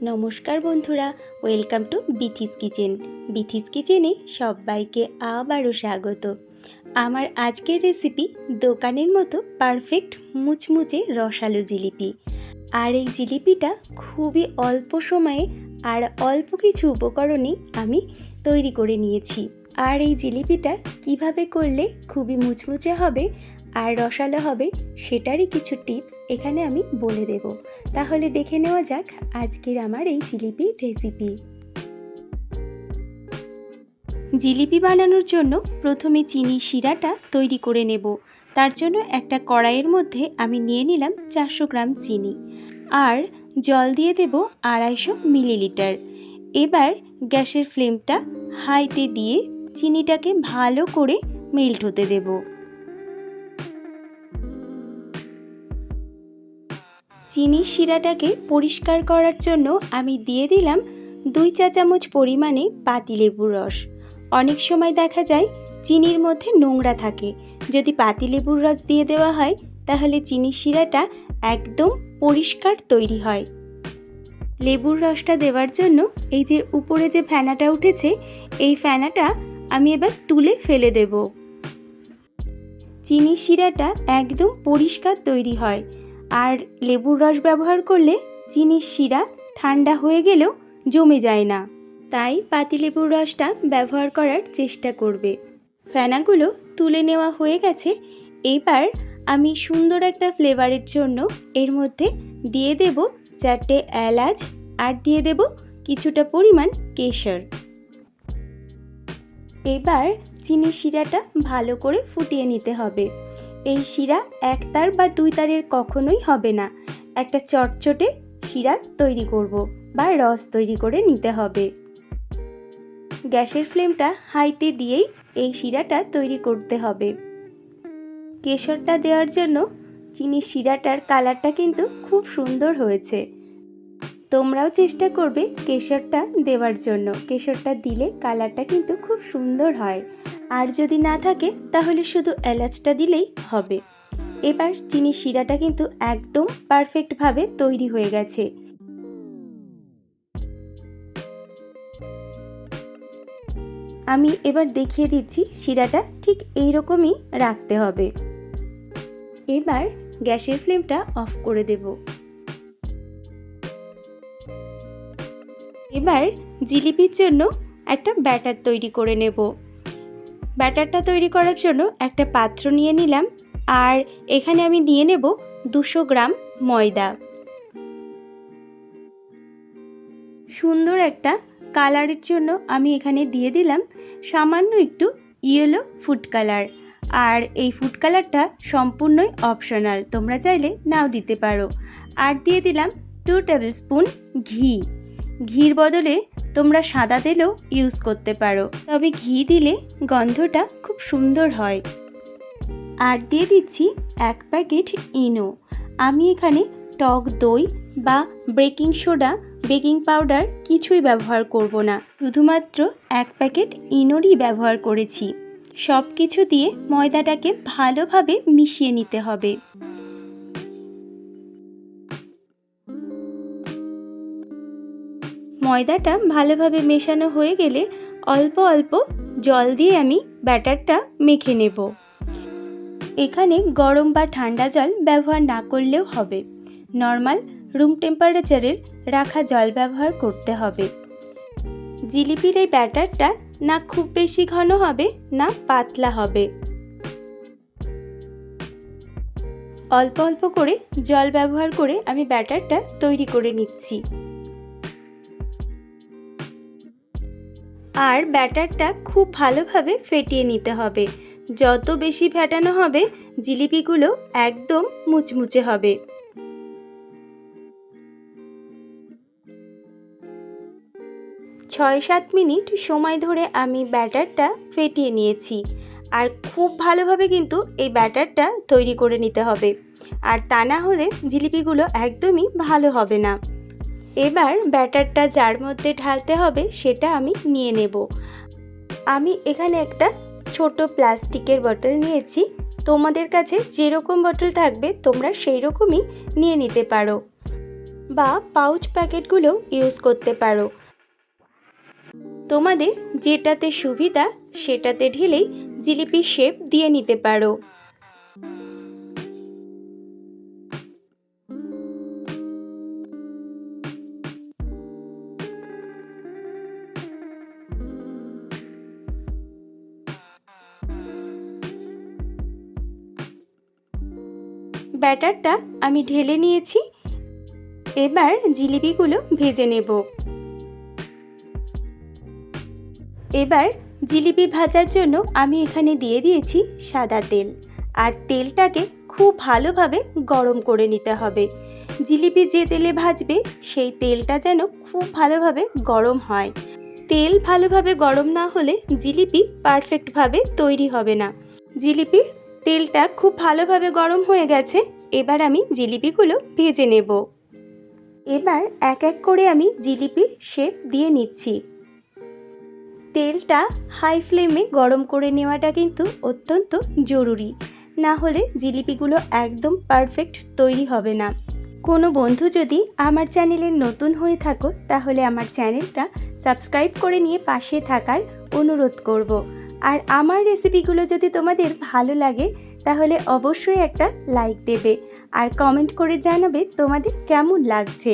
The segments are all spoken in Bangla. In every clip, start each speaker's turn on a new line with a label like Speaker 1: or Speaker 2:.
Speaker 1: নমস্কার বন্ধুরা, welcome to Bithi's kitchen. Bithi's কিচেনে সবাইকে আবারও স্বাগত। আমার আজকের রেসিপি দোকানের মতো পারফেক্ট মুচমুচে রসালো জিলিপি। আর এই জিলিপিটা খুবই অল্প সময়ে আর অল্প কিছু উপকরণে আমি তৈরি করে নিয়েছি। আর এই জিলিপিটা কিভাবে করলে খুবই মুচমুচে হবে আর রসালো হবে সেটারই কিছু টিপস এখানে আমি বলে দেব। তাহলে দেখে নেওয়া যাক আজকের আমার এই জিলিপির রেসিপি। জিলিপি বানানোর জন্য প্রথমে চিনি শিরাটা তৈরি করে নেব। তার জন্য একটা কড়াইয়ের মধ্যে আমি নিয়ে নিলাম 400 গ্রাম চিনি আর জল দিয়ে দেব 250 মিলিলিটার। এবার গ্যাসের ফ্লেমটা হাইতে দিয়ে চিনিটাকে ভালো করে মেল্ট হতে দেব। চিনির শিরাটাকে পরিষ্কার করার জন্য আমি দিয়ে দিলাম 2 চা চামচ পরিমাণে পাতিলেবুর রস। অনেক সময় দেখা যায় চিনির মধ্যে নোংরা থাকে, যদি পাতিলেবুর রস দিয়ে দেওয়া হয় তাহলে চিনির শিরাটা একদম পরিষ্কার তৈরি হয়। লেবুর রসটা দেওয়ার জন্য এই যে উপরে যে ফেনাটা উঠেছে এই ফেনাটা আমি এবার তুলে ফেলে দেব। চিনির শিরাটা একদম পরিষ্কার তৈরি হয় আর লেবুর রস ব্যবহার করলে চিনির শিরা ঠান্ডা হয়ে গেলেও জমে যায় না, তাই পাতিলেবুর রসটা ব্যবহার করার চেষ্টা করবে। ফেনাগুলো তুলে নেওয়া হয়ে গেছে। এইবার আমি সুন্দর একটা ফ্লেভারের জন্য এর মধ্যে দিয়ে দেব 4টে এলাচ আর দিয়ে দেব কিছুটা পরিমাণ কেশর। এবার চিনির শিরাটা ভালো করে ফুটিয়ে নিতে হবে। এই শিরা 1 তার বা 2 তারের কখনোই হবে না, একটা চটচটে শিরা তৈরি করব বা রস তৈরি করে নিতে হবে। গ্যাসের ফ্লেমটা হাইতে দিয়েই এই শিরাটা তৈরি করতে হবে। কেশরটা দেওয়ার জন্য চিনির শিরাটার কালারটা কিন্তু খুব সুন্দর হয়েছে। তোমরাও চেষ্টা করবে কেশরটা দেওয়ার জন্য, কেশরটা দিলে কালারটা কিন্তু খুব সুন্দর হয়। আর যদি না থাকে তাহলে শুধু এলাচটা দিলেই হবে। এবার চিনির শিরাটা কিন্তু একদম পারফেক্টভাবে তৈরি হয়ে গেছে। আমি এবার দেখিয়ে দিচ্ছি শিরাটা ঠিক এইরকমই রাখতে হবে। এবার গ্যাসের ফ্লেমটা অফ করে দেব। এবার জিলিপির জন্য একটা ব্যাটার তৈরি করে নেব। ব্যাটারটা তৈরি করার জন্য একটা পাত্র নিয়ে নিলাম আর এখানে আমি নিয়ে নেব 200 গ্রাম ময়দা। সুন্দর একটা কালারের জন্য আমি এখানে দিয়ে দিলাম সামান্য একটু ইয়েলো ফুড কালার। আর এই ফুড কালারটা সম্পূর্ণই অপশনাল, তোমরা চাইলে নাও দিতে পারো। আর দিয়ে দিলাম 2 টেবিল স্পুন ঘি। ঘির বদলে তোমরা সাদা তেলও ইউজ করতে পারো, তবে ঘি দিলে গন্ধটা খুব সুন্দর হয়। আর দিয়ে দিচ্ছি 1 প্যাকেট ইনো। আমি এখানে টক দই বা বেকিং সোডা, বেকিং পাউডার কিছুই ব্যবহার করব না, শুধুমাত্র 1 প্যাকেট ইনোরই ব্যবহার করেছি। সব কিছু দিয়ে ময়দাটাকে ভালোভাবে মিশিয়ে নিতে হবে। ময়দাটা ভালোভাবে মেশানো হয়ে গেলে অল্প অল্প জল দিয়ে আমি ব্যাটারটা মেখে নেব। এখানে গরম বা ঠান্ডা জল ব্যবহার না করলেও হবে, নর্মাল রুম টেম্পারেচারের রাখা জল ব্যবহার করতে হবে। জিলিপির এই ব্যাটারটা না খুব বেশি ঘন হবে না পাতলা হবে। অল্প অল্প করে জল ব্যবহার করে আমি ব্যাটারটা তৈরি করে নিচ্ছি। আর ব্যাটারটা খুব ভালোভাবে ফেটিয়ে নিতে হবে। যত বেশি ফেটানো হবে জিলিপিগুলো একদম মুচমুচে হবে। 6-7 মিনিট সময় ধরে আমি ব্যাটারটা ফেটিয়ে নিয়েছি। আর খুব ভালোভাবে কিন্তু এই ব্যাটারটা তৈরি করে নিতে হবে, আর তা না হলে জিলিপিগুলো একদমই ভালো হবে না। এবার ব্যাটারটা যার মধ্যে ঢালতে হবে সেটা আমি নিয়ে নেব। আমি এখানে একটা ছোট প্লাস্টিকের বটল নিয়েছি, তোমাদের কাছে যেরকম বটল থাকবে তোমরা সেই রকমই নিয়ে নিতে পারো। বা পাউচ প্যাকেটগুলোও ইউজ করতে পারো। তোমাদের যেটাতে সুবিধা সেটাতে ঢেলেই জিলিপির শেপ দিয়ে নিতে পারো। ব্যাটারটা আমি ঢেলে নিয়েছি, এবার জিলিপিগুলো ভেজে নেব। এবার জিলিপি ভাজার জন্য আমি এখানে দিয়ে দিয়েছি সাদা তেল, আর তেলটাকে খুব ভালোভাবে গরম করে নিতে হবে। জিলিপি যে তেলে ভাজবে সেই তেলটা যেন খুব ভালোভাবে গরম হয়। তেল ভালোভাবে গরম না হলে জিলিপি পারফেক্টভাবে তৈরি হবে না। জিলিপির তেলটা খুব ভালোভাবে গরম হয়ে গেছে, এবার আমি জিলিপিগুলো ভেজে নেব। এবার এক এক করে আমি জিলিপির শেপ দিয়ে নিচ্ছি। তেলটা হাই ফ্লেমে গরম করে নেওয়াটা কিন্তু অত্যন্ত জরুরি, না হলে জিলিপিগুলো একদম পারফেক্ট তৈরি হবে না। কোনো বন্ধু যদি আমার চ্যানেলে নতুন হয়ে থাকো তাহলে আমার চ্যানেলটা সাবস্ক্রাইব করে নিয়ে পাশে থাকার অনুরোধ করব। আর আমার রেসিপিগুলো যদি তোমাদের ভালো লাগে তাহলে অবশ্যই একটা লাইক দেবে আর কমেন্ট করে জানাবে তোমাদের কেমন লাগছে।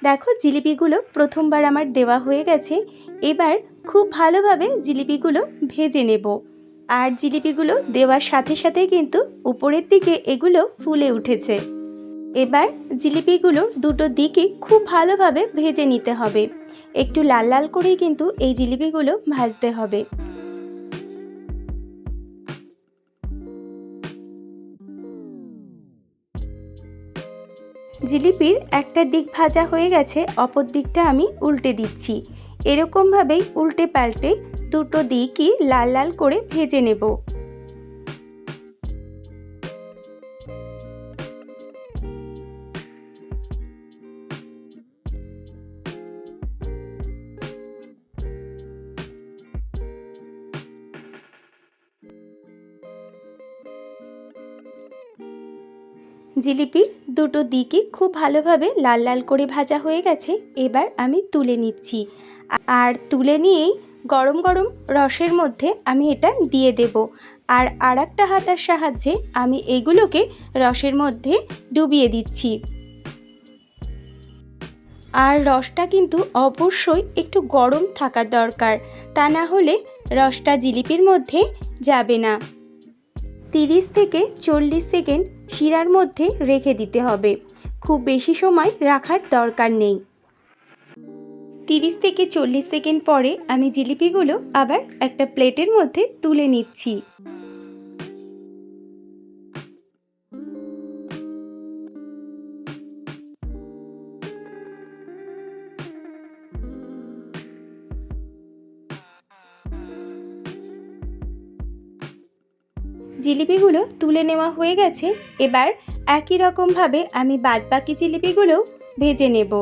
Speaker 1: দেখো জিলিপিগুলো প্রথমবার আমার দেওয়া হয়ে গেছে, এবার খুব ভালোভাবে জিলিপিগুলো ভেজে নেব। আর জিলিপিগুলো দেওয়ার সাথে সাথে কিন্তু উপরের দিকে এগুলো ফুলে উঠেছে। এবার জিলিপিগুলো দুটো দিকে খুব ভালোভাবে ভেজে নিতে হবে। একটু লাল লাল করেই কিন্তু এই জিলিপিগুলো ভাজতে হবে। জিলিপির একটা দিক ভাজা হয়ে গেছে, অপর দিকটা আমি উল্টে দিচ্ছি। এরকমভাবেই উল্টে পাল্টে দুটো দিকই লাল লাল করে ভেজে নেব। জিলিপির দুটো দিকই খুব ভালোভাবে লাল লাল করে ভাজা হয়ে গেছে, এবার আমি তুলে নিচ্ছি। আর তুলে নিয়েই গরম গরম রসের মধ্যে আমি এটা দিয়ে দেব। আর আরেকটা হাতার সাহায্যে আমি এগুলোকে রসের মধ্যে ডুবিয়ে দিচ্ছি। আর রসটা কিন্তু অবশ্যই একটু গরম থাকা দরকার, তা না হলে রসটা জিলিপির মধ্যে যাবে না। 30 থেকে 40 সেকেন্ড শিরার মধ্যে রেখে দিতে হবে, খুব বেশি সময় রাখার দরকার নেই। 30 থেকে 40 সেকেন্ড পরে আমি জিলিপিগুলো আবার একটা প্লেটের মধ্যে তুলে নিচ্ছি। জিলিপিগুলো তুলে নেওয়া হয়ে গেছে, এবার একই রকমভাবে আমি বাদবাকি জিলিপিগুলোও ভেজে নেব।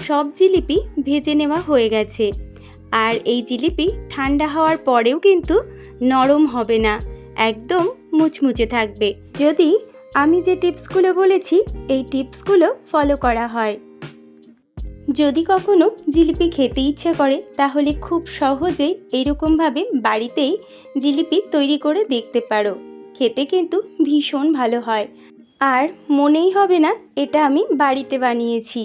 Speaker 1: সব জিলিপি ভেজে নেওয়া হয়ে গেছে, আর এই জিলিপি ঠান্ডা হওয়ার পরেও কিন্তু নরম হবে না, একদম মুচমুচে থাকবে যদি আমি যে টিপসগুলো বলেছি এই টিপসগুলো ফলো করা হয়। যদি কখনো জিলিপি খেতে ইচ্ছে করে তাহলে খুব সহজেই এরকমভাবে বাড়িতেই জিলিপি তৈরি করে দেখতে পারো। খেতে কিন্তু ভীষণ ভালো হয়, আর মনেই হবে না এটা আমি বাড়িতে বানিয়েছি।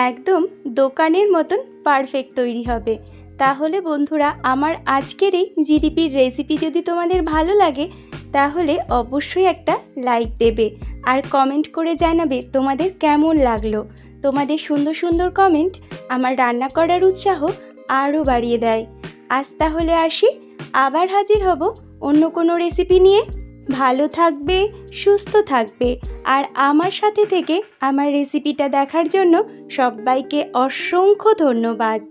Speaker 1: একদম দোকানের মতন পারফেক্ট তৈরি হবে। তাহলে বন্ধুরা, আমার আজকের এই জিলিপির রেসিপি যদি তোমাদের ভালো লাগে তাহলে অবশ্যই একটা লাইক দেবে আর কমেন্ট করে জানাবে তোমাদের কেমন লাগলো। তোমাদের সুন্দর সুন্দর কমেন্ট আমার রান্না করার উৎসাহ আরও বাড়িয়ে দেয়। আজ তাহলে আসি, আবার হাজির হব অন্য কোনো রেসিপি নিয়ে। ভালো থাকবে, সুস্থ থাকবে, আর আমার সাথে থেকে আমার রেসিপিটা দেখার জন্য সবাইকে অসংখ্য ধন্যবাদ।